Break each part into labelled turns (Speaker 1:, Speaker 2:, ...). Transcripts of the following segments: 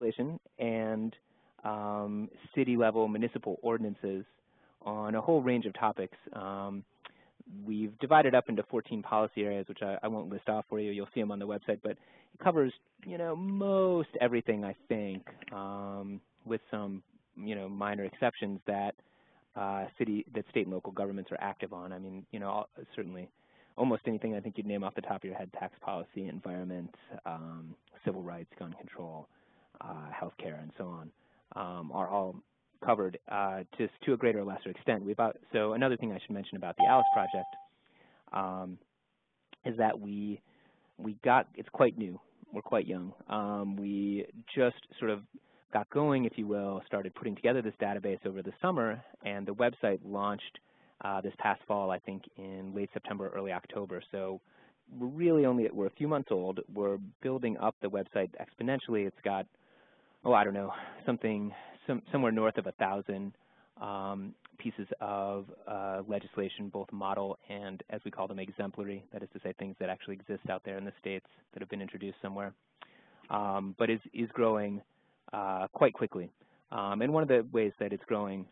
Speaker 1: legislation and city-level municipal ordinances on a whole range of topics. We've divided up into 14 policy areas, which I won't list off for you. You'll see them on the website, but it covers, most everything, I think, with some, minor exceptions that state and local governments are active on. I mean, certainly almost anything I think you'd name off the top of your head: tax policy, environment, civil rights, gun control, healthcare, and so on, are all covered just to a greater or lesser extent. So another thing I should mention about the ALICE project is that it's quite new. We're quite young. We just sort of got going, if you will, started putting together this database over the summer, and the website launched this past fall, I think in late September, early October. So we're a few months old. We're building up the website exponentially. It's got, I don't know, somewhere north of 1,000 pieces of legislation, both model and, as we call them, exemplary. That is to say, things that actually exist out there in the states that have been introduced somewhere, but is growing quite quickly. And one of the ways that it's growing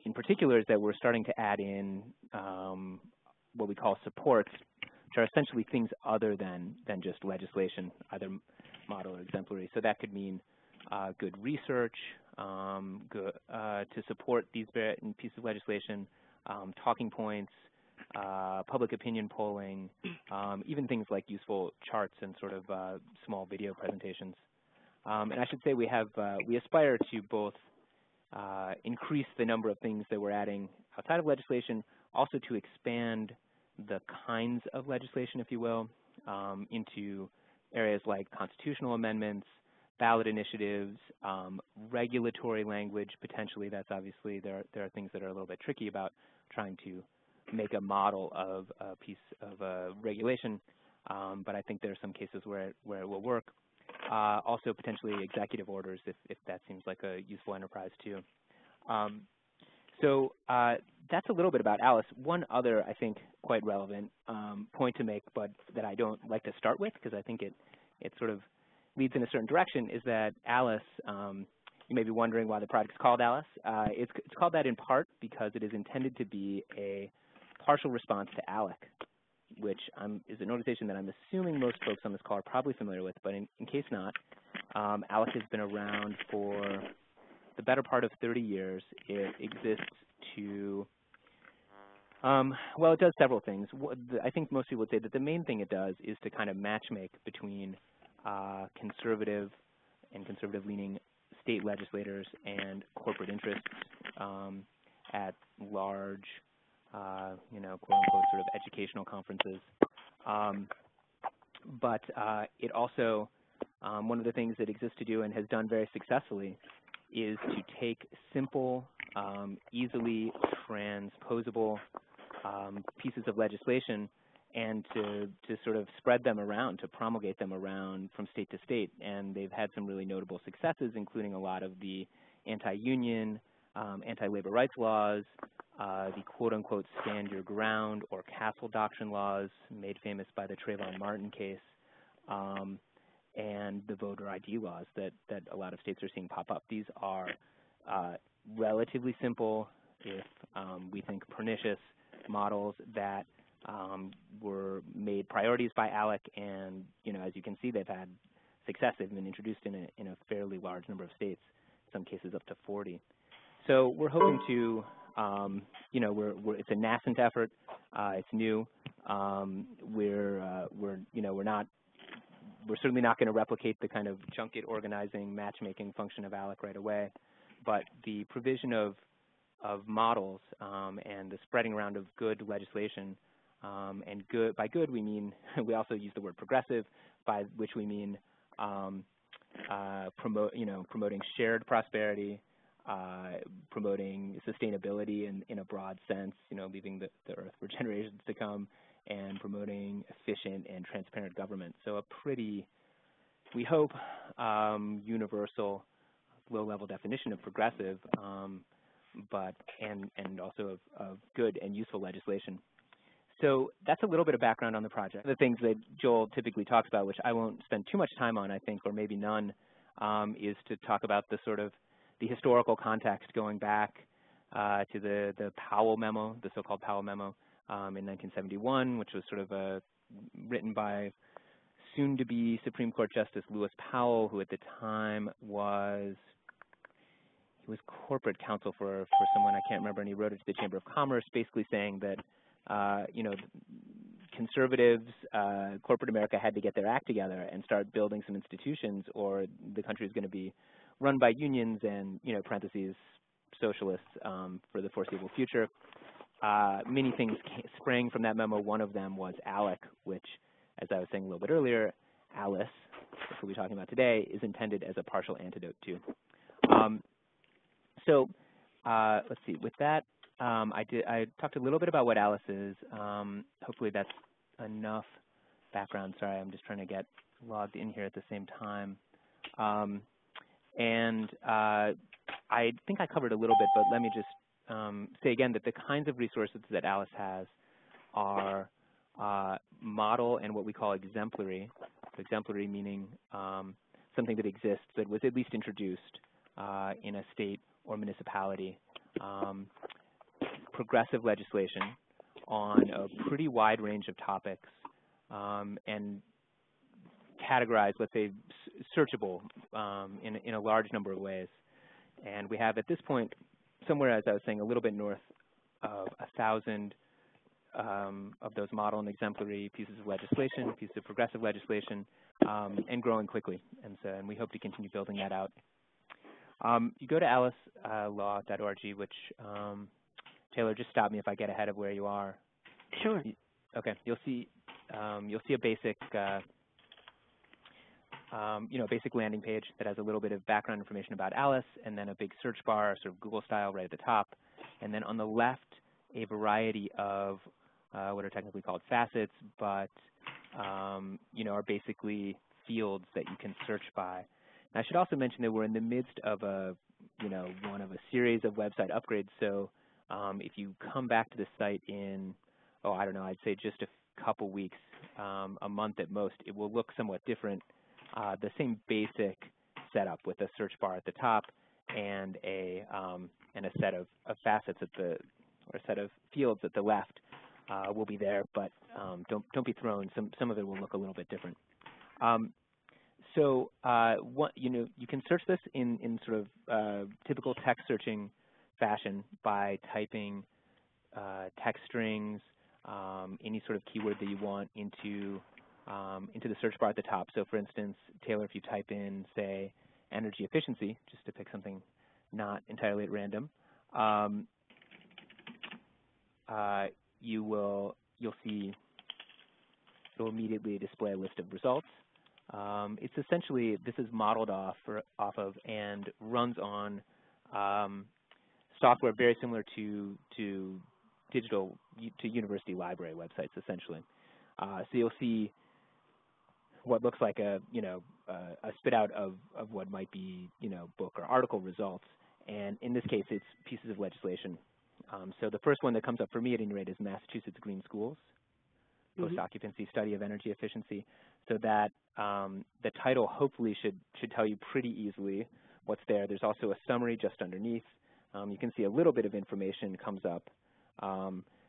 Speaker 1: in particular is that we're starting to add in what we call supports, which are essentially things other than just legislation, either model or exemplary. So that could mean good research to support these pieces of legislation, talking points, public opinion polling, even things like useful charts and sort of small video presentations. And I should say we aspire to both increase the number of things that we're adding outside of legislation, also to expand the kinds of legislation, if you will, into areas like constitutional amendments, ballot initiatives, regulatory language, potentially. That's obviously, there are things that are a little bit tricky about trying to make a model of a piece of regulation, but I think there are some cases where it will work. Also potentially executive orders, if that seems like a useful enterprise too. So that's a little bit about ALICE. One other, I think, quite relevant point to make, but that I don't like to start with because I think it sort of leads in a certain direction, is that ALICE, you may be wondering why the project's called ALICE. It's called that in part because it is intended to be a partial response to ALEC, which is an organization that I'm assuming most folks on this call are probably familiar with, but in case not, ALEC has been around for the better part of 30 years. It exists to, it does several things. I think most people would say that the main thing it does is to kind of matchmake between conservative and conservative-leaning state legislators and corporate interests at large, quote-unquote sort of educational conferences. But it also, one of the things it exists to do and has done very successfully is to take simple, easily transposable pieces of legislation and to sort of spread them around, to promulgate them around from state to state. And they've had some really notable successes, including a lot of the anti-union, anti-labor rights laws, the quote-unquote stand your ground or castle doctrine laws made famous by the Trayvon Martin case, and the voter ID laws that a lot of states are seeing pop up. These are relatively simple, if we think pernicious, models that were made priorities by ALEC, and as you can see, they've had success. They've been introduced in a fairly large number of states, in some cases up to 40. So we're hoping to, it's a nascent effort. It's new. We're certainly not going to replicate the kind of junket organizing, matchmaking function of ALEC right away, but the provision of models and the spreading around of good legislation, and by good we mean we also use the word progressive, by which we mean promoting shared prosperity, promoting sustainability in a broad sense, leaving the earth for generations to come, and promoting efficient and transparent government. So a pretty, we hope, universal, low-level definition of progressive, and also of good and useful legislation. So that's a little bit of background on the project. The things that Joel typically talks about, which I won't spend too much time on, I think, or maybe none, is to talk about the sort of the historical context going back to the Powell memo, the so-called Powell memo in 1971, which was sort of written by soon-to-be Supreme Court Justice Lewis Powell, who at the time was corporate counsel for someone I can't remember, and he wrote it to the Chamber of Commerce, basically saying that conservatives, corporate America had to get their act together and start building some institutions, or the country is going to be run by unions and parentheses socialists for the foreseeable future. Many things sprang from that memo. One of them was ALEC, which, as I was saying a little bit earlier, Alice, which we'll be talking about today, is intended as a partial antidote to. Let's see. With that, I talked a little bit about what Alice is. Hopefully that's enough background. Sorry, I'm just trying to get logged in here at the same time. I think I covered a little bit, but let me just say again that the kinds of resources that Alice has are model and what we call exemplary. So exemplary meaning something that exists, that was at least introduced in a state or municipality. Progressive legislation on a pretty wide range of topics and categorized, let's say, searchable in a large number of ways. And we have at this point somewhere, as I was saying, a little bit north of 1,000 of those model and exemplary pieces of legislation, pieces of progressive legislation, and growing quickly. And we hope to continue building that out. You go to alicelaw.org, which Taylor, just stop me if I get ahead of where you are.
Speaker 2: Sure.
Speaker 1: Okay. You'll see a basic basic landing page that has a little bit of background information about Alice, and then a big search bar, sort of Google style, right at the top. And then on the left, a variety of what are technically called facets, but are basically fields that you can search by. And I should also mention that we're in the midst of one of a series of website upgrades. So if you come back to the site in, I don't know, I'd say just a couple weeks, a month at most, it will look somewhat different. The same basic setup with a search bar at the top and a set of facets or a set of fields at the left will be there, but don't be thrown. Some of it will look a little bit different. You can search this in sort of typical text searching fashion by typing text strings, any sort of keyword that you want into the search bar at the top. So for instance, Taylor, if you type in, say, energy efficiency, just to pick something not entirely at random, you'll see it'll immediately display a list of results. It's essentially, this is modeled off of and runs on software very similar to university library websites, essentially. So you'll see what looks like a spit out of what might be book or article results, and in this case it's pieces of legislation. So the first one that comes up for me at any rate is Massachusetts Green Schools, post-occupancy study of energy efficiency. So that the title hopefully should tell you pretty easily what's there. There's also a summary just underneath. You can see a little bit of information comes up.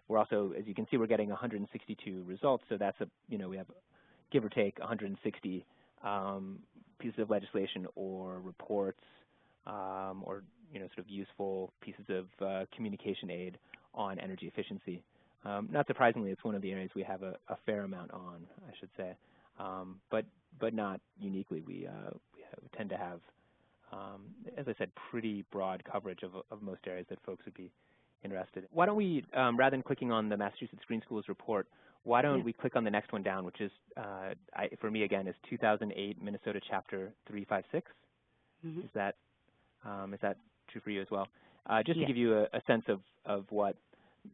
Speaker 1: We're also, as you can see, we're getting 162 results. So that's we have, give or take, 160 pieces of legislation or reports or sort of useful pieces of communication aid on energy efficiency. Not surprisingly, it's one of the areas we have a fair amount on, I should say, but not uniquely. We tend to have, as I said, pretty broad coverage of most areas that folks would be interested in. Why don't we, rather than clicking on the Massachusetts Green Schools report, why don't we click on the next one down, which is, for me again, is 2008 Minnesota Chapter 356. Is that true for you as well? Just to give you a sense of what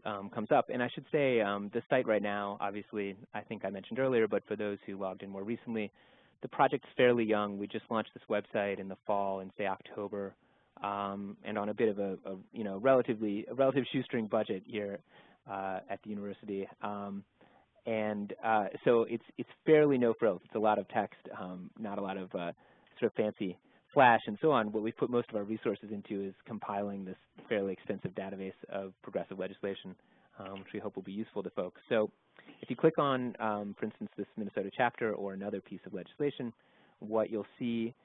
Speaker 1: comes up. And I should say the site right now, obviously, I think I mentioned earlier, but for those who logged in more recently, the project's fairly young. We just launched this website in the fall, in say October, and on a bit of a relative shoestring budget here at the university. So it's fairly no frills. It's a lot of text, not a lot of sort of fancy Flash and so on, what we've put most of our resources into is compiling this fairly extensive database of progressive legislation, which we hope will be useful to folks. So if you click on, for instance, this Minnesota chapter or another piece of legislation, what you'll see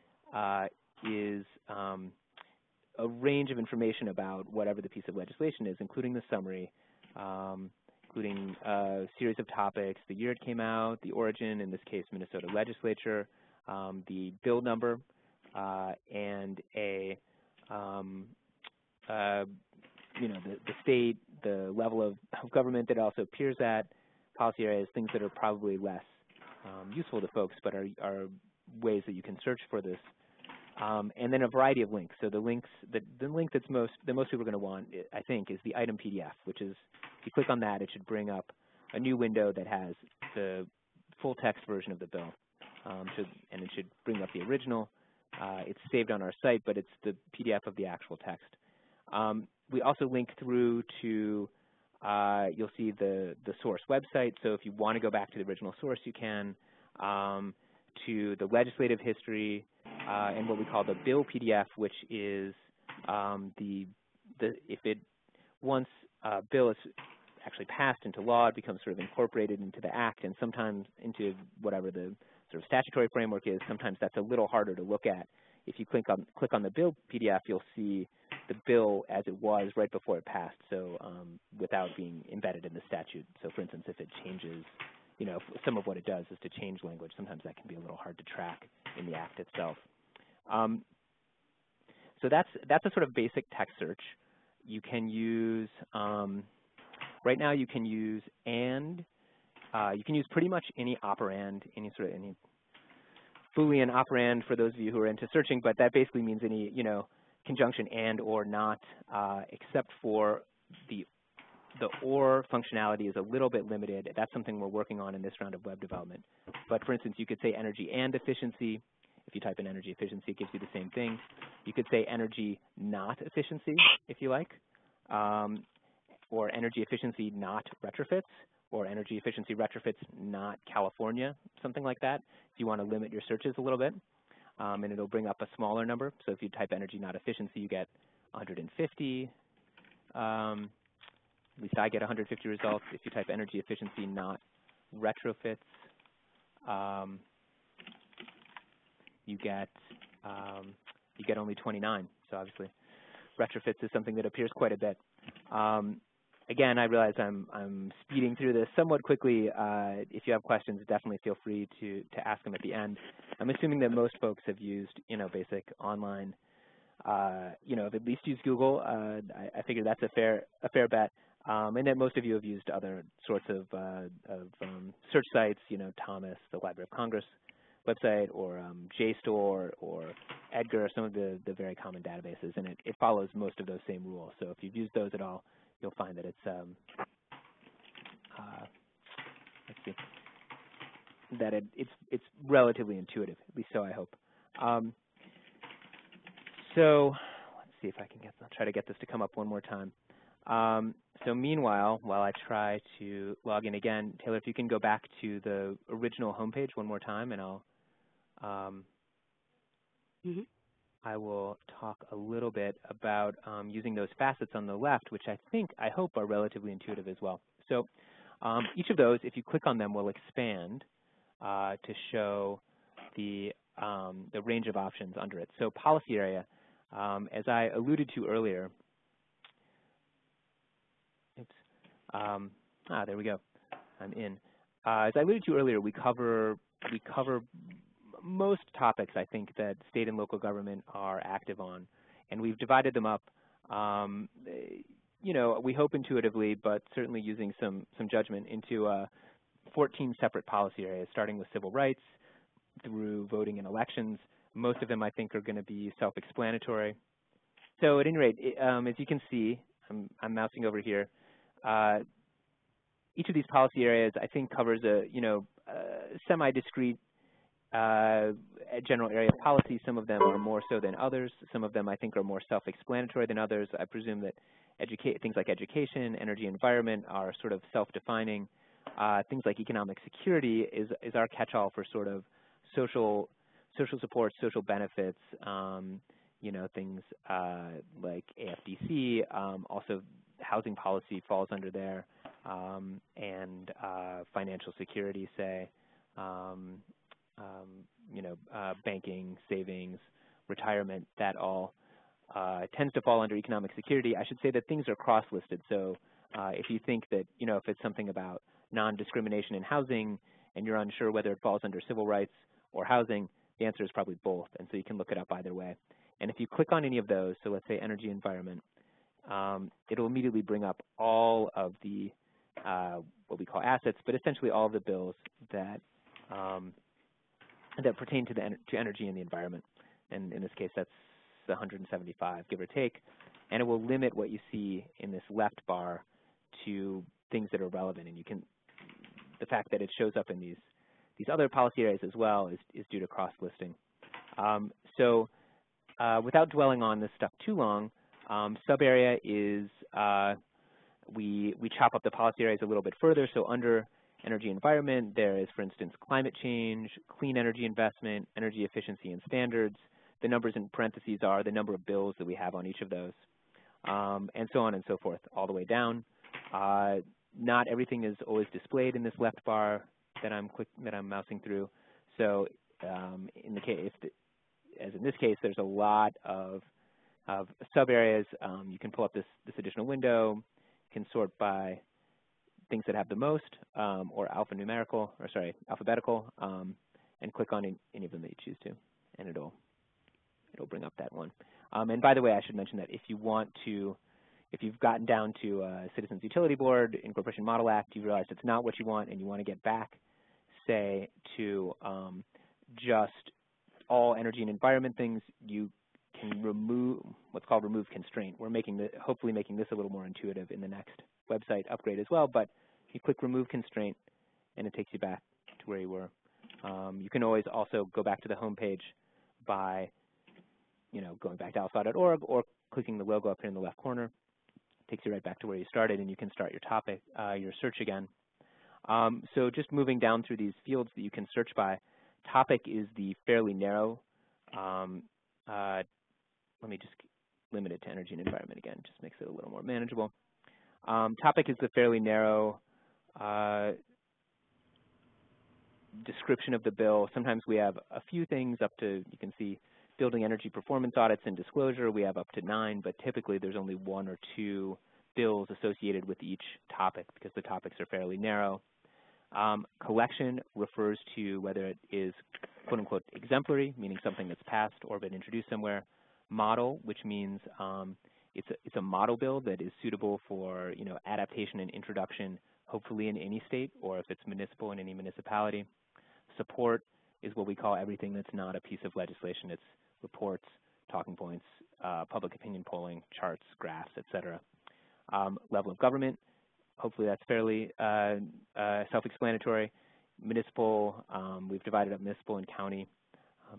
Speaker 1: is a range of information about whatever the piece of legislation is, including the summary, including a series of topics, the year it came out, the origin, in this case, Minnesota legislature, the bill number, and a the state, the level of government that it also appears at, policy areas, things that are probably less useful to folks, but are ways that you can search for this. And then a variety of links. So the links, the link that most people are going to want, I think, is the item PDF, which is, if you click on that, it should bring up a new window that has the full text version of the bill. And it should bring up the original. It's saved on our site, but it's the PDF of the actual text. We also link through to, you'll see the source website. So if you want to go back to the original source, you can, to the legislative history, and what we call the bill PDF, which is if it once a bill is actually passed into law, it becomes sort of incorporated into the act and sometimes into whatever the sort of statutory framework is. Sometimes that's a little harder to look at. If you click on the bill PDF, you'll see the bill as it was right before it passed, so without being embedded in the statute. So for instance, if it changes, some of what it does is to change language. Sometimes that can be a little hard to track in the act itself. So that's a sort of basic text search. You can use, right now you can use and, you can use pretty much any operand, any Boolean operand for those of you who are into searching, but that basically means any, conjunction and or not, except for the or functionality is a little bit limited. That's something we're working on in this round of web development. But for instance, you could say energy and efficiency. If you type in energy efficiency, it gives you the same thing. You could say energy not efficiency, if you like, or energy efficiency not retrofits, or energy efficiency retrofits not California, something like that, if you want to limit your searches a little bit. And it'll bring up a smaller number. So if you type energy not efficiency, you get 150. At least I get 150 results. If you type energy efficiency not retrofits, you get only 29. So obviously, retrofits is something that appears quite a bit. Again, I realize I'm speeding through this somewhat quickly. If you have questions, definitely feel free to ask them at the end. I'm assuming that most folks have used basic online, have at least used Google. I figure that's a fair bet. And that most of you have used other sorts of search sites, Thomas, the Library of Congress website, or JSTOR, or Edgar, some of the very common databases, and it follows most of those same rules. So if you've used those at all, you'll find that it's let's see, that it's relatively intuitive, at least so I hope. So let's see if I'll try to get this to come up one more time. So meanwhile, while I try to log in again, Taylor, if you can go back to the original homepage one more time, and I will talk a little bit about using those facets on the left, which I hope are relatively intuitive as well. So each of those, if you click on them, will expand to show the range of options under it. So policy area, as I alluded to earlier, there we go. I'm in. As I alluded to earlier, we cover most topics, I think, that state and local government are active on, and we've divided them up. We hope intuitively, but certainly using some judgment, into 14 separate policy areas, starting with civil rights through voting and elections. Most of them, I think, are going to be self-explanatory. So at any rate, as you can see, I'm mousing over here. Each of these policy areas, I think, covers a semi-discrete general area of policy. Some of them are more so than others. Some of them, I think, are more self-explanatory than others. I presume that things like education, energy, environment are sort of self-defining. Things like economic security is our catch-all for sort of social social support, social benefits, things like AFDC. Also, housing policy falls under there, and financial security, say, banking, savings, retirement. That all tends to fall under economic security. I should say that things are cross-listed. So if you think that, if it's something about non-discrimination in housing and you're unsure whether it falls under civil rights or housing, the answer is probably both, and so you can look it up either way. And if you click on any of those, so let's say energy, environment, it'll immediately bring up all of the what we call assets, but essentially all of the bills that that pertain to energy and the environment. And in this case, that's 175, give or take. And it will limit what you see in this left bar to things that are relevant. And the fact that it shows up in these other policy areas as well is due to cross-listing. Without dwelling on this stuff too long, sub-area is, we chop up the policy areas a little bit further. So under energy environment, there is, for instance, climate change, clean energy investment, energy efficiency and standards. The numbers in parentheses are the number of bills that we have on each of those, and so on and so forth, all the way down. Not everything is always displayed in this left bar that I'm mousing through. So in the case, as in this case, there's a lot of sub areas. You can pull up this additional window. You can sort by things that have the most, or alphabetical, and click on any of them that you choose to, and it'll bring up that one. And by the way, I should mention that if you've gotten down to Citizens Utility Board, Incorporation Model Act, you realize it's not what you want, and you want to get back, say, to just all energy and environment things, you can remove what's called remove constraint. We're hopefully making this a little more intuitive in the next website upgrade as well, but you click remove constraint, and it takes you back to where you were. You can always also go back to the home page by going back to alpha.org or clicking the logo up here in the left corner. It takes you right back to where you started, and you can start your search again. So just moving down through these fields that you can search by, topic is the fairly narrow. Let me just limit it to energy and environment again, just makes it a little more manageable. Topic is the fairly narrow description of the bill. Sometimes we have a few things up to, you can see, building energy performance audits and disclosure. We have up to 9, but typically there's only 1 or 2 bills associated with each topic because the topics are fairly narrow. Collection refers to whether it is quote-unquote exemplary, meaning something that's passed or been introduced somewhere. Model, which means it's a model bill that is suitable for adaptation and introduction, hopefully in any state, or if it's municipal in any municipality. Support is what we call everything that's not a piece of legislation. It's reports, talking points, public opinion polling, charts, graphs, etc. Level of government, hopefully that's fairly self-explanatory. Municipal, we've divided up municipal and county.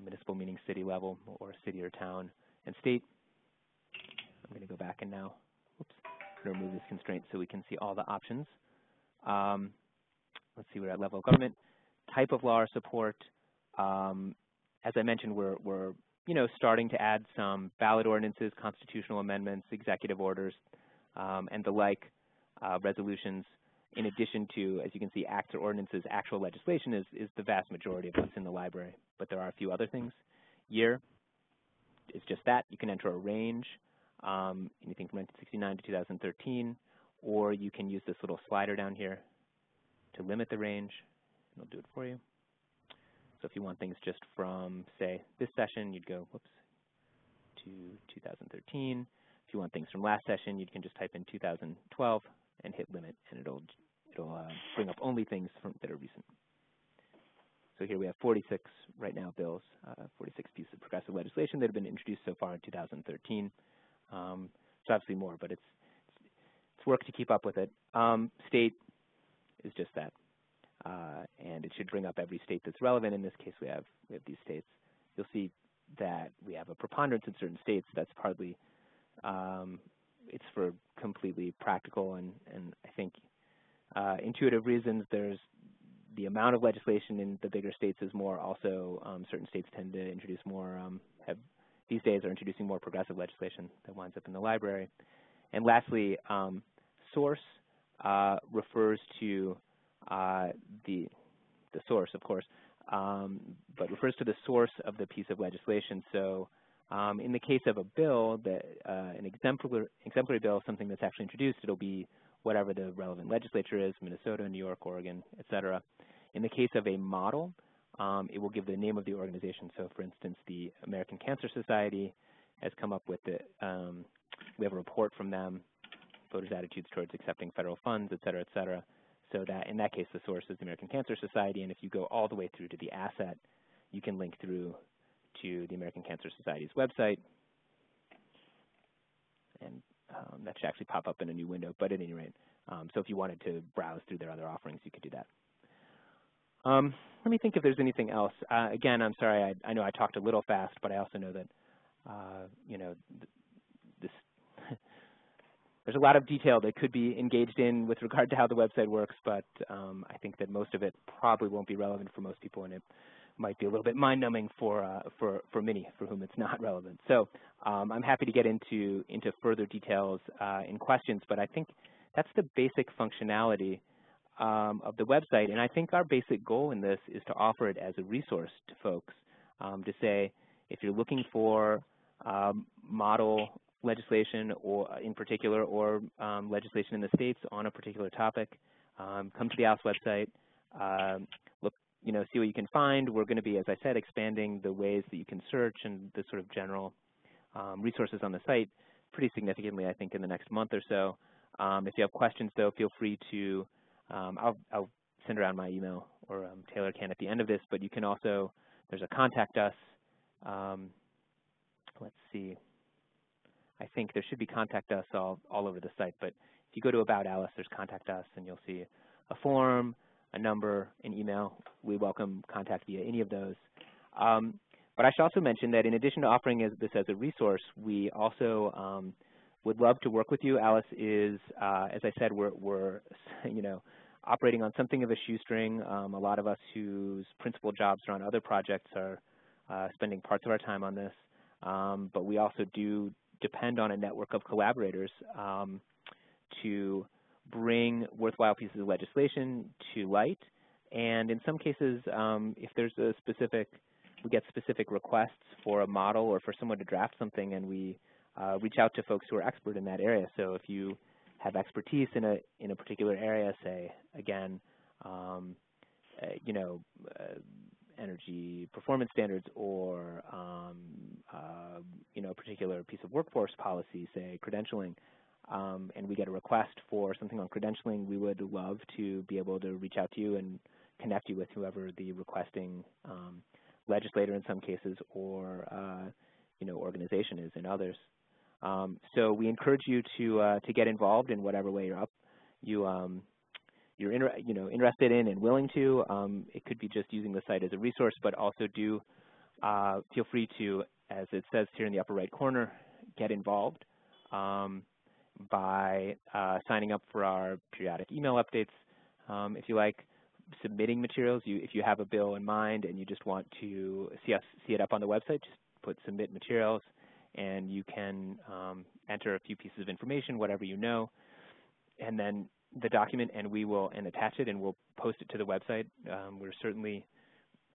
Speaker 1: Municipal meaning city level or city or town, and state. I'm going to go back and now, remove this constraint so we can see all the options. Let's see, we're at level of government. Type of law or support. As I mentioned, we're starting to add some ballot ordinances, constitutional amendments, executive orders, and the like resolutions. In addition to, as you can see, acts or ordinances, actual legislation is the vast majority of what's in the library, but there are a few other things. Year is just that. You can enter a range, anything from 1969 to 2013, or you can use this little slider down here to limit the range, and it'll do it for you. So if you want things just from, say, this session, you'd go, to 2013. If you want things from last session, you can just type in 2012 and hit limit, and it'll bring up only things that are recent. So here we have 46 right now bills, 46 pieces of progressive legislation that have been introduced so far in 2013. It's obviously more, but it's work to keep up with it. State is just that, and it should bring up every state that's relevant. In this case, we have these states. You'll see that we have a preponderance in certain states. That's partly it's for completely practical and I think intuitive reasons. There's the amount of legislation in the bigger states is more. Also, certain states tend to introduce more, these days are introducing more progressive legislation that winds up in the library. And lastly, source refers to the source, of course, but refers to the source of the piece of legislation. So in the case of a bill, an exemplary bill, something that's actually introduced, it'll be whatever the relevant legislature is, Minnesota, New York, Oregon, et cetera. In the case of a model, it will give the name of the organization. So for instance, the American Cancer Society has come up with we have a report from them, voters' attitudes towards accepting federal funds, et cetera, et cetera. So that in that case, the source is the American Cancer Society, and if you go all the way through to the asset, you can link through to the American Cancer Society's website, and that should actually pop up in a new window, but at any rate, so if you wanted to browse through their other offerings, you could do that. Let me think if there's anything else. Again, I'm sorry, I know I talked a little fast, but I also know that, you know, there's a lot of detail that could be engaged in with regard to how the website works, but I think that most of it probably won't be relevant for most people, and it might be a little bit mind-numbing for many for whom it's not relevant. So I'm happy to get into further details in questions, but I think that's the basic functionality of the website, and I think our basic goal in this is to offer it as a resource to folks, to say if you're looking for model legislation or in particular, or legislation in the states on a particular topic, come to the ALICE website, look, you know, see what you can find. We're going to be, as I said, expanding the ways that you can search and the sort of general resources on the site pretty significantly, I think, in the next month or so. If you have questions, though, feel free to, I'll send around my email, or Taylor can at the end of this, but you can also, there's a contact us. Let's see. I think there should be contact us all over the site, but if you go to About Alice, there's contact us, and you'll see a form, a number, an email. We welcome contact via any of those. But I should also mention that in addition to offering this as a resource, we also would love to work with you. Alice is, as I said, we're you know, operating on something of a shoestring. A lot of us whose principal jobs are on other projects are spending parts of our time on this, but we also do depend on a network of collaborators to bring worthwhile pieces of legislation to light. And in some cases, if there's a specific, we get specific requests for a model or for someone to draft something, and we reach out to folks who are expert in that area. So if you have expertise in a particular area, say, again, you know, energy performance standards, or you know, a particular piece of workforce policy, say credentialing, and we get a request for something on credentialing, we would love to be able to reach out to you and connect you with whoever the requesting legislator in some cases, or you know, organization is in others. So we encourage you to get involved in whatever way you're interested in and willing to. It could be just using the site as a resource, but also do feel free to, as it says here in the upper right corner, get involved by signing up for our periodic email updates, if you like, submitting materials. If you have a bill in mind and you just want to see it up on the website, just put submit materials, and you can enter a few pieces of information, whatever you know, and then the document, and we will attach it, and we'll post it to the website. We're certainly,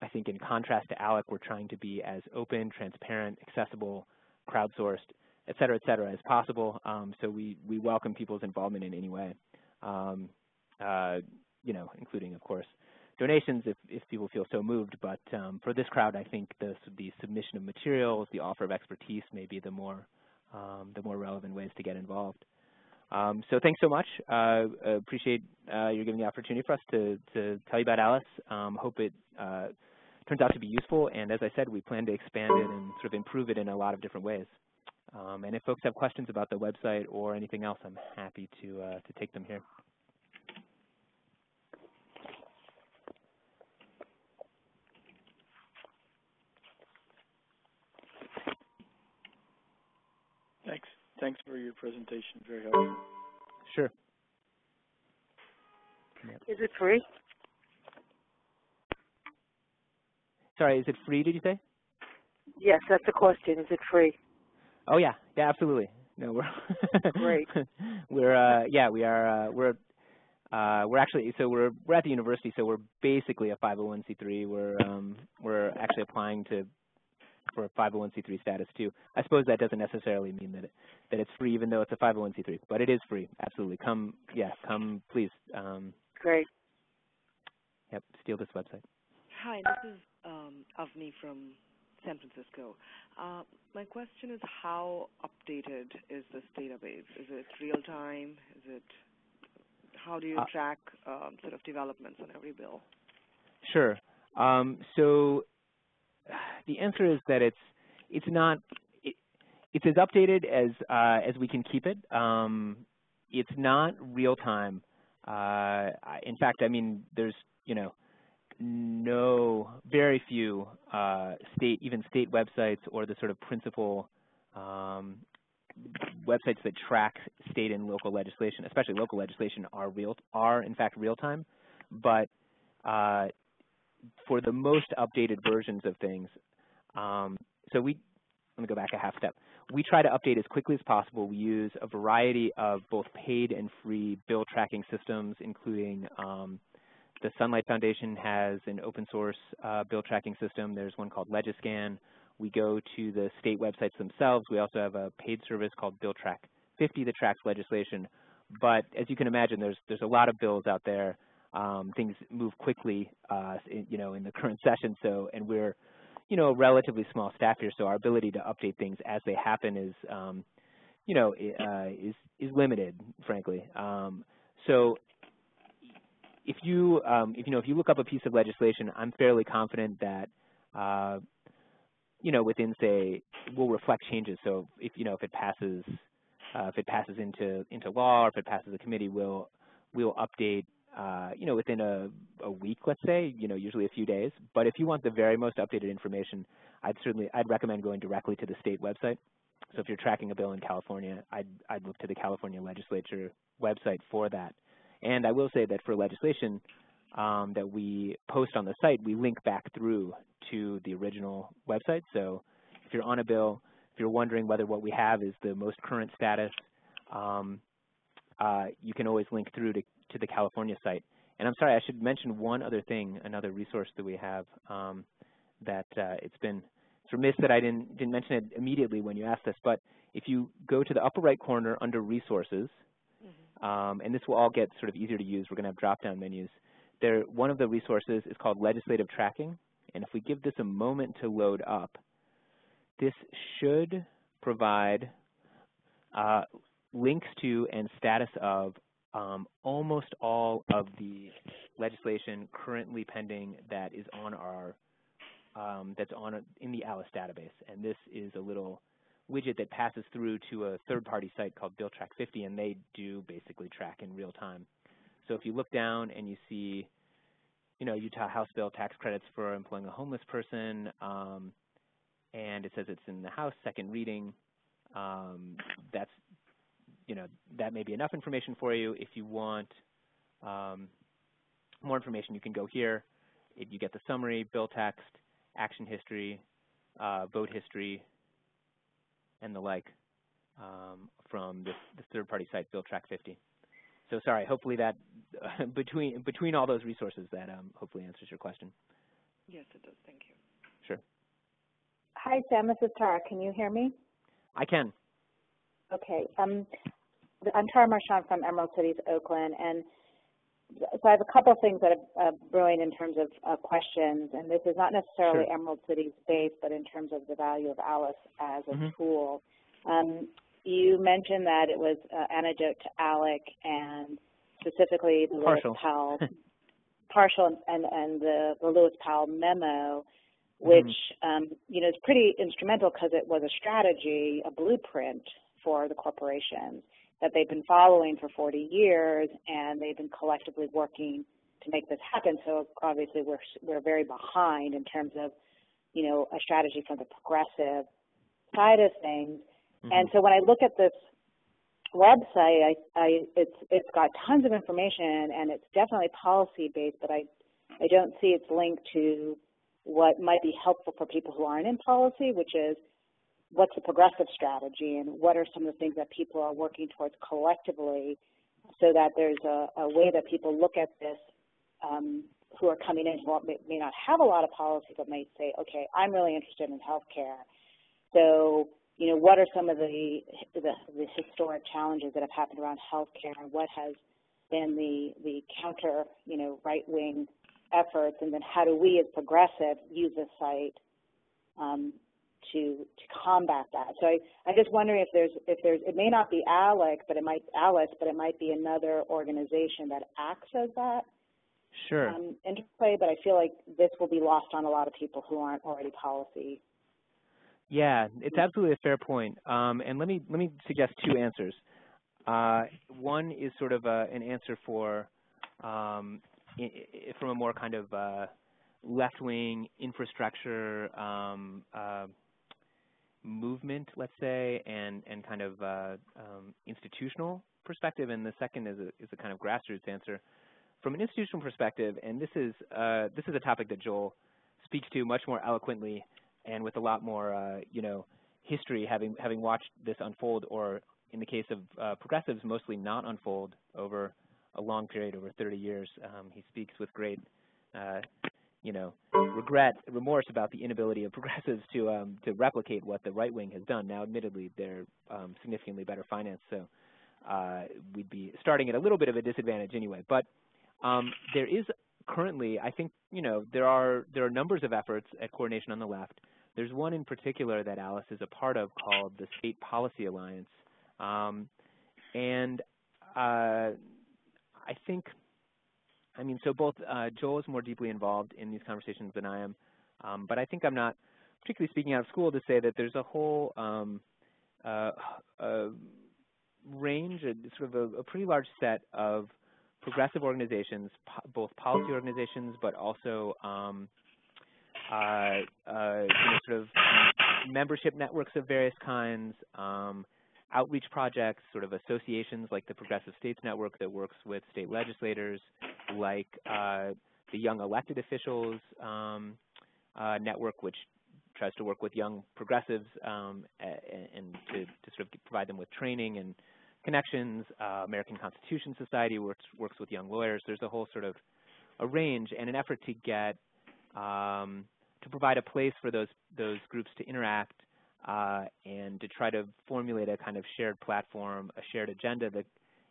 Speaker 1: I think, in contrast to ALEC, we're trying to be as open, transparent, accessible, crowdsourced, et cetera, as possible. So we welcome people's involvement in any way, you know, including, of course, donations if people feel so moved. But for this crowd, I think the submission of materials, the offer of expertise may be the more relevant ways to get involved. So thanks so much. Appreciate you giving the opportunity for us to tell you about Alice. Hope it turns out to be useful. And as I said, we plan to expand it and sort of improve it in a lot of different ways. And if folks have questions about the website or anything else, I'm happy to take them here.
Speaker 2: Thanks for your presentation. Very helpful.
Speaker 1: Sure.
Speaker 3: Is it free?
Speaker 1: Sorry, is it free, did you say?
Speaker 3: Yes, that's the question. Is it free?
Speaker 1: Oh yeah, yeah, absolutely. No, we're
Speaker 3: Great.
Speaker 1: yeah, we are we're actually we're at the university, so we're basically a 501c3. We're actually applying for a 501c3 status too. I suppose that doesn't necessarily mean that it's free, even though it's a 501c3, but it is free. Absolutely, come please.
Speaker 3: Great.
Speaker 1: Yep, steal this website.
Speaker 4: Hi, this is Avni from San Francisco. My question is, how updated is this database? Is it real time? How do you track sort of developments on every bill?
Speaker 1: Sure. So the answer is that it's as updated as we can keep it. It's not real time. In fact, I mean, there's very few state websites or the sort of principal websites that track state and local legislation, especially local legislation, are in fact real time. But for the most updated versions of things, let me go back a half step. We try to update as quickly as possible. We use a variety of both paid and free bill tracking systems, including the Sunlight Foundation has an open source bill tracking system. There's one called Legiscan. We go to the state websites themselves. We also have a paid service called Bill Track 50 that tracks legislation. But as you can imagine, there's a lot of bills out there. Things move quickly, in the current session. And we're, a relatively small staff here, so our ability to update things as they happen is, is limited, frankly. So if you look up a piece of legislation, I'm fairly confident that, within, say, will reflect changes. So if it passes into law, or if it passes a committee, we'll update, within a week, let's say, usually a few days. But if you want the very most updated information, I'd recommend going directly to the state website. So if you're tracking a bill in California, I'd look to the California legislature website for that. And I will say that for legislation that we post on the site, we link back through to the original website. So if you're on a bill, if you're wondering whether what we have is the most current status, you can always link through to the California site. And I'm sorry, I should mention one other thing, another resource that we have that it's remiss that I didn't mention it immediately when you asked this, but if you go to the upper right corner under resources, and this will all get sort of easier to use, we're going to have drop-down menus. One of the resources is called Legislative Tracking, and if we give this a moment to load up, this should provide links to and status of almost all of the legislation currently pending that is on our in the Alice database. And this is a little widget that passes through to a third-party site called Bill Track 50, and they do basically track in real time. So if you look down and you see, Utah House Bill tax credits for employing a homeless person, and it says it's in the House, second reading, that may be enough information for you. If you want more information, you can go here. You get the summary, bill text, action history, vote history, and the like from this third-party site, Bill Track 50. So sorry, hopefully that between all those resources, that hopefully answers your question.
Speaker 4: Yes, it does. Thank you.
Speaker 1: Sure.
Speaker 5: Hi, Sam. This is Tara. Can you hear me?
Speaker 1: I can.
Speaker 5: Okay. I'm Tara Marchand from Emerald Cities, Oakland, and so I have a couple of things that are brewing in terms of questions, and this is not necessarily
Speaker 1: Sure.
Speaker 5: Emerald Cities based, but in terms of the value of Alice as a tool. You mentioned that it was antidote to ALEC, and specifically the Lewis Powell partial and the Lewis Powell memo, which is pretty instrumental because it was a strategy, a blueprint for the corporations that they've been following for 40 years, and they've been collectively working to make this happen. So obviously we're very behind in terms of, a strategy from the progressive side of things. And so when I look at this website, it's got tons of information, and it's definitely policy based, but I don't see it's linked to what might be helpful for people who aren't in policy, which is what's the progressive strategy and what are some of the things that people are working towards collectively, so that there's a way that people look at this who are coming in who may not have a lot of policy but may say, okay, I'm really interested in healthcare. So, you know, what are some of the historic challenges that have happened around healthcare, and what has been the counter, you know, right-wing efforts, and then how do we as progressive use this site to combat that? So I'm just wondering if there's it may not be Alice, but it might be another organization that acts as that interplay. But I feel like this will be lost on a lot of people who aren't already policy.
Speaker 1: Yeah, it's absolutely a fair point. And let me suggest two answers. One is sort of an answer for from a more kind of left-wing infrastructure movement, let's say, and kind of institutional perspective, and the second is a kind of grassroots answer. From an institutional perspective, and this is a topic that Joel speaks to much more eloquently and with a lot more you know, history, having watched this unfold, or in the case of progressives, mostly not unfold over a long period, over 30 years. He speaks with great you know, remorse about the inability of progressives to replicate what the right wing has done. Now, admittedly, they're significantly better financed, so we'd be starting at a little bit of a disadvantage anyway. But there is currently, I think, you know, there are numbers of efforts at coordination on the left. There's one in particular that Alice is a part of called the State Policy Alliance, and I think. I mean, so both Joel is more deeply involved in these conversations than I am, but I think I'm not particularly speaking out of school to say that there's a whole range, sort of a pretty large set of progressive organizations, both policy organizations, but also you know, sort of membership networks of various kinds, outreach projects, sort of associations like the Progressive States Network that works with state legislators, like the Young Elected Officials network, which tries to work with young progressives and to sort of provide them with training and connections. American Constitution Society works with young lawyers. There's a whole sort of a range and an effort to get to provide a place for those groups to interact and to try to formulate a kind of shared platform, a shared agenda,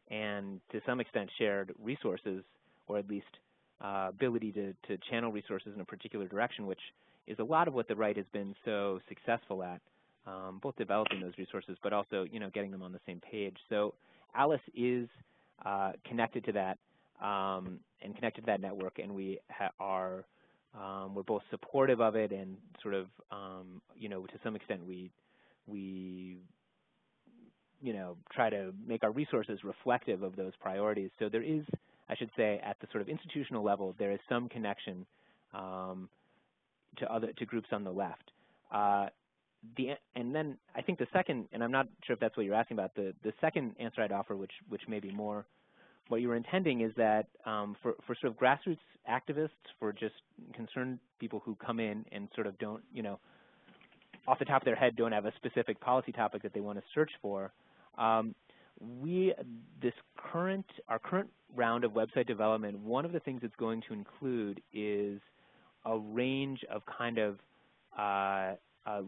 Speaker 1: and to some extent shared resources, or at least ability to channel resources in a particular direction, which is a lot of what the right has been so successful at, both developing those resources, but also, you know, getting them on the same page. So Alice is connected to that and connected to that network, and we are we're both supportive of it and sort of, you know, to some extent we you know, try to make our resources reflective of those priorities. So there is, I should say, at the sort of institutional level, there is some connection to groups on the left. And then I think the second, and I'm not sure if that's what you're asking about, the second answer I'd offer, which may be more what you were intending, is that for sort of grassroots activists, for just concerned people who come in and sort of don't, you know, off the top of their head don't have a specific policy topic that they want to search for, our current round of website development, one of the things it's going to include is a range of kind of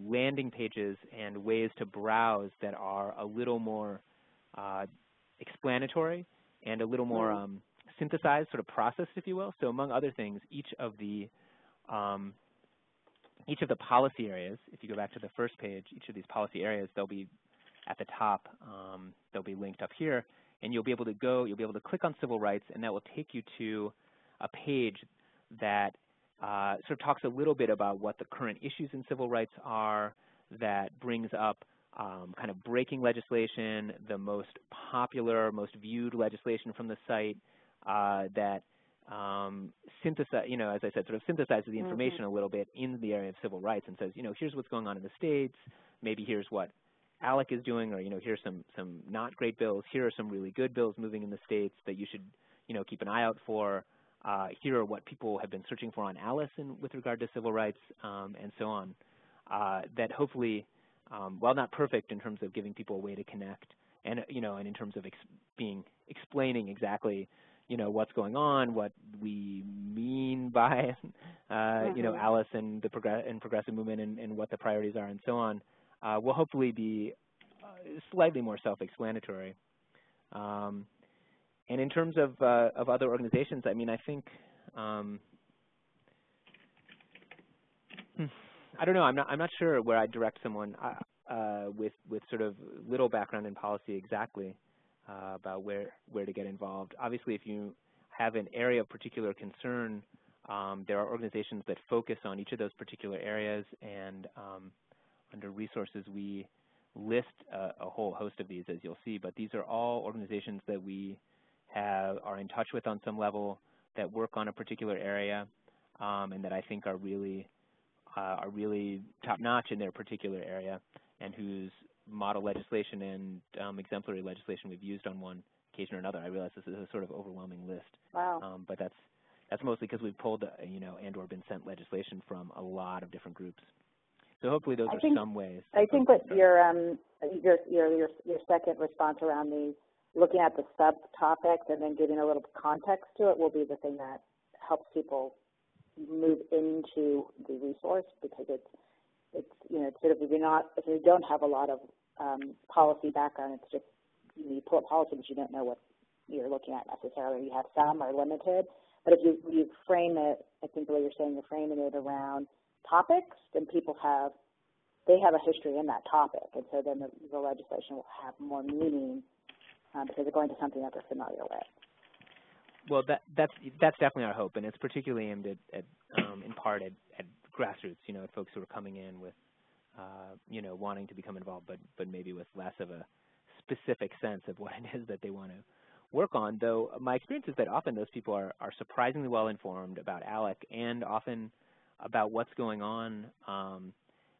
Speaker 1: landing pages and ways to browse that are a little more explanatory and a little more synthesized, sort of processed, if you will. So among other things, each of the policy areas, if you go back to the first page, each of these policy areas, they'll be at the top, they'll be linked up here, and you'll be able to click on civil rights, and that will take you to a page that sort of talks a little bit about what the current issues in civil rights are, that brings up kind of breaking legislation, the most popular, most viewed legislation from the site, that synthesize, you know, as I said, sort of synthesizes the information a little bit in the area of civil rights and says, you know, here's what's going on in the states, maybe here's what ALEC is doing, or, you know, here's some not great bills, here are some really good bills moving in the states that you should, you know, keep an eye out for. here are what people have been searching for on Alice with regard to civil rights, and so on. That hopefully, while not perfect in terms of giving people a way to connect, and and in terms of explaining exactly, what's going on, what we mean by, Alice and the progressive movement, and what the priorities are, and so on, will hopefully be slightly more self-explanatory. And in terms of other organizations, I mean, I think, I don't know. I'm not sure where I'd direct someone with sort of little background in policy exactly about where to get involved. Obviously, if you have an area of particular concern, there are organizations that focus on each of those particular areas, and under resources we list a whole host of these, as you'll see. But these are all organizations that we are in touch with on some level, that work on a particular area, and that I think are really top-notch in their particular area, and whose model legislation and exemplary legislation we've used on one occasion or another. I realize this is a sort of overwhelming list.
Speaker 5: Wow.
Speaker 1: But that's mostly because we've pulled, and/or been sent legislation from a lot of different groups. So hopefully those are some ways.
Speaker 5: I think what your second response around the looking at the subtopics and then giving a little context to it will be the thing that helps people move into the resource, because it's sort of, if you don't have a lot of policy background, it's just you pull up policy but you don't know what you're looking at necessarily. You have some or limited, but if you frame it, I think the way you're saying you're framing it around topics, then people have a history in that topic, and so then the legislation will have more meaning because they're going to something that they're familiar with.
Speaker 1: Well, that's definitely our hope, and it's particularly aimed at in part at grassroots, at folks who are coming in with, wanting to become involved, but maybe with less of a specific sense of what it is that they want to work on. Though my experience is that often those people are surprisingly well informed about ALEC, and often about what's going on,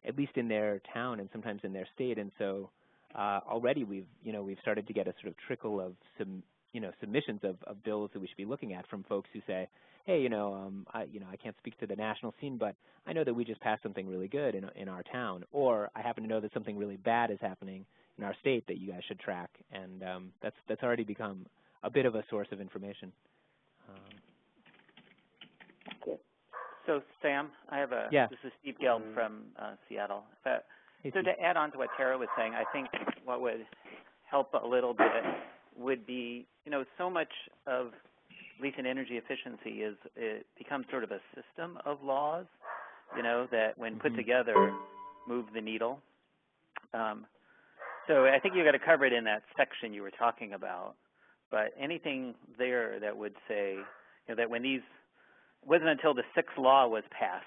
Speaker 1: at least in their town and sometimes in their state. And so already we've started to get a sort of trickle of submissions of bills that we should be looking at from folks who say, hey, I can't speak to the national scene, but I know that we just passed something really good in our town, or I happen to know that something really bad is happening in our state that you guys should track, and that's already become a bit of a source of information.
Speaker 6: So, Sam, I have this is Steve Geld from Seattle. So to add on to what Tara was saying, I think what would help a little bit would be, so much of, at least in energy efficiency, it becomes sort of a system of laws, that when put together move the needle. So I think you've got to cover it in that section you were talking about. But anything there that would say, that when it wasn't until the sixth law was passed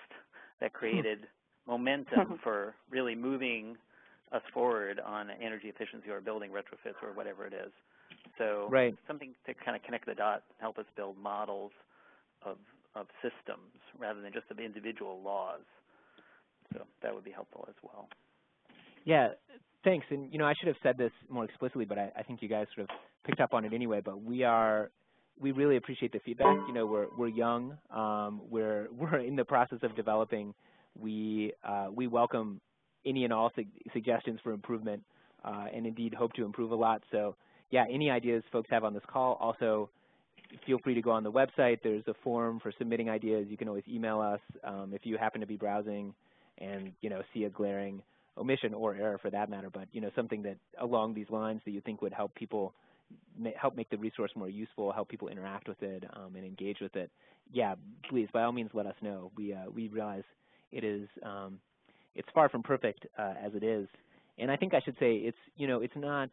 Speaker 6: that created momentum for really moving us forward on energy efficiency or building retrofits or whatever it is. So something to kind of connect the dots, help us build models of systems rather than just of individual laws. So that would be helpful as well.
Speaker 1: Yeah, thanks. And, I should have said this more explicitly, but I think you guys sort of picked up on it anyway. But we really appreciate the feedback. We're young. We're in the process of developing. We welcome any and all suggestions for improvement, and indeed hope to improve a lot. So, yeah, any ideas folks have on this call. Also, feel free to go on the website. There's a form for submitting ideas. You can always email us if you happen to be browsing and see a glaring omission or error for that matter. But something that along these lines that you think would help people help make the resource more useful, help people interact with it and engage with it. Yeah, please, by all means, let us know. We realize it is it's far from perfect as it is, and I think I should say it's it's not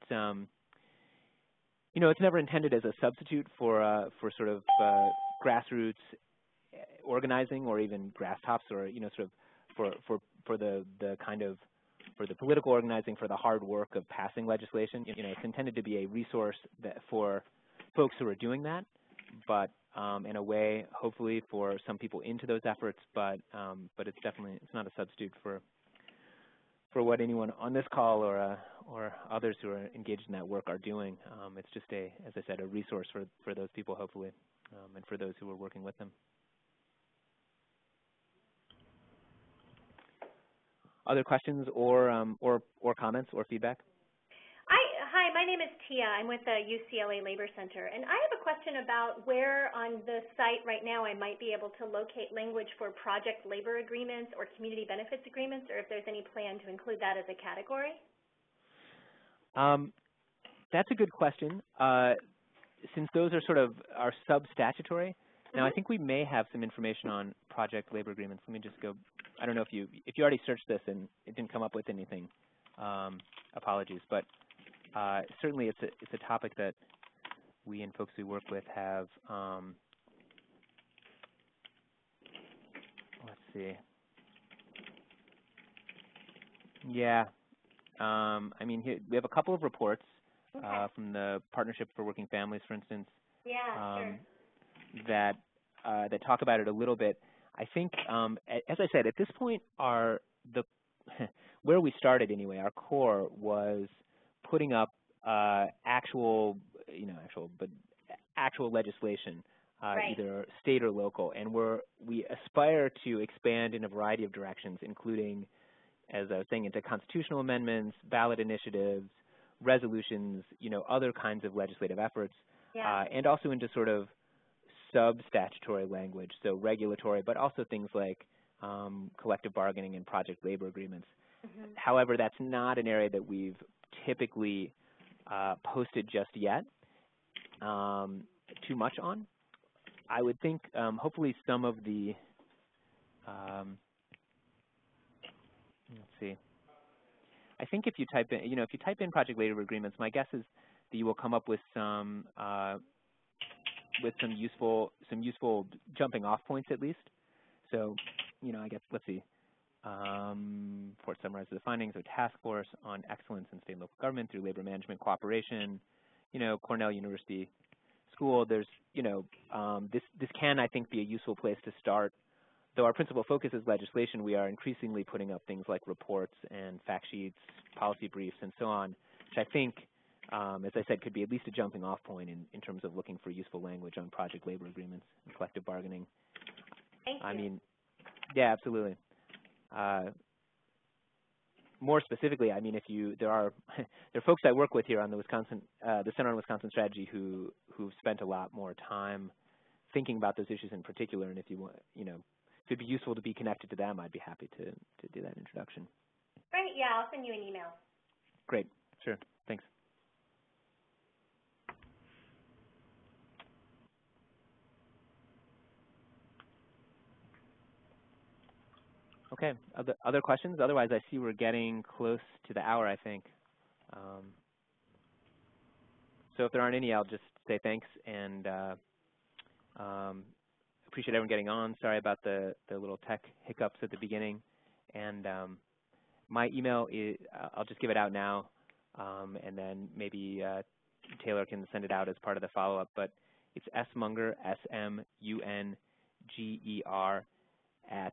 Speaker 1: it's never intended as a substitute for sort of grassroots organizing or even grass tops or sort of for the kind of for the political organizing, for the hard work of passing legislation. It's intended to be a resource that for folks who are doing that, but in a way, hopefully, for some people into those efforts. But it's not a substitute for what anyone on this call or or others who are engaged in that work are doing. It's just as I said, a resource for those people, hopefully, and for those who are working with them. Other questions or comments or feedback?
Speaker 7: Hi, my name is Tia. I'm with the UCLA Labor Center, and I have a question about where on the site right now I might be able to locate language for project labor agreements or community benefits agreements, or if there's any plan to include that as a category.
Speaker 1: That's a good question. Since those are sort of are sub-statutory, now I think we may have some information on project labor agreements. Let me just go. I don't know if you already searched this and it didn't come up with anything. Apologies, but certainly it's a topic that we and folks we work with have. Let's see. Yeah. I mean, here, we have a couple of reports from the Partnership for Working Families, for instance,
Speaker 7: Sure.
Speaker 1: that talk about it a little bit. I think, as I said, at this point, where we started anyway, our core was putting up actual legislation, either state or local, and we aspire to expand in a variety of directions, including, as I was saying, into constitutional amendments, ballot initiatives, resolutions, other kinds of legislative efforts, and also into sort of sub-statutory language, so regulatory, but also things like collective bargaining and project labor agreements. However, that's not an area that we've typically posted just yet too much on. I would think hopefully some of the let's see. I think if you type in project labor agreements, my guess is that you will come up with some useful jumping off points at least. So, I guess let's see. Report summarizes the findings of a task force on excellence in state and local government through labor management cooperation. Cornell University School. There's this can, I think, be a useful place to start. Though our principal focus is legislation, we are increasingly putting up things like reports and fact sheets, policy briefs, and so on, which I think, as I said, could be at least a jumping off point in terms of looking for useful language on project labor agreements and collective bargaining.
Speaker 7: Thank you.
Speaker 1: I mean, yeah, absolutely. More specifically, I mean, there are folks I work with here on the Center on Wisconsin Strategy who've spent a lot more time thinking about those issues in particular, and if you want, if it'd be useful to be connected to them, I'd be happy to do that introduction.
Speaker 7: Great. Yeah, I'll send you an email.
Speaker 1: Great. Sure. Thanks. Okay. Other questions? Otherwise, I see we're getting close to the hour, I think. So if there aren't any, I'll just say thanks and appreciate everyone getting on. Sorry about the little tech hiccups at the beginning. And my email is, I'll just give it out now, and then maybe Taylor can send it out as part of the follow-up. But it's smunger, SMUNGER, at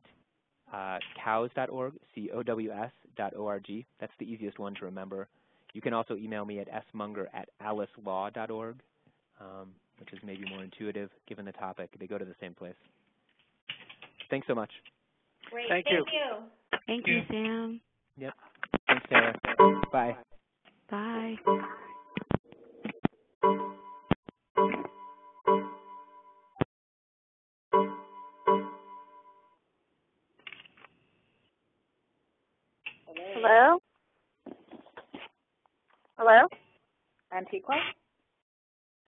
Speaker 1: cows.org, COWS.org. That's the easiest one to remember. You can also email me at smunger@alicelaw.org, which is maybe more intuitive given the topic. They go to the same place. Thanks so much.
Speaker 7: Great.
Speaker 2: Thank you.
Speaker 5: Thank you, Sam.
Speaker 1: Yep. Thanks, Sarah. Bye.
Speaker 5: Bye.
Speaker 3: Hello? Hello?
Speaker 5: Antigua?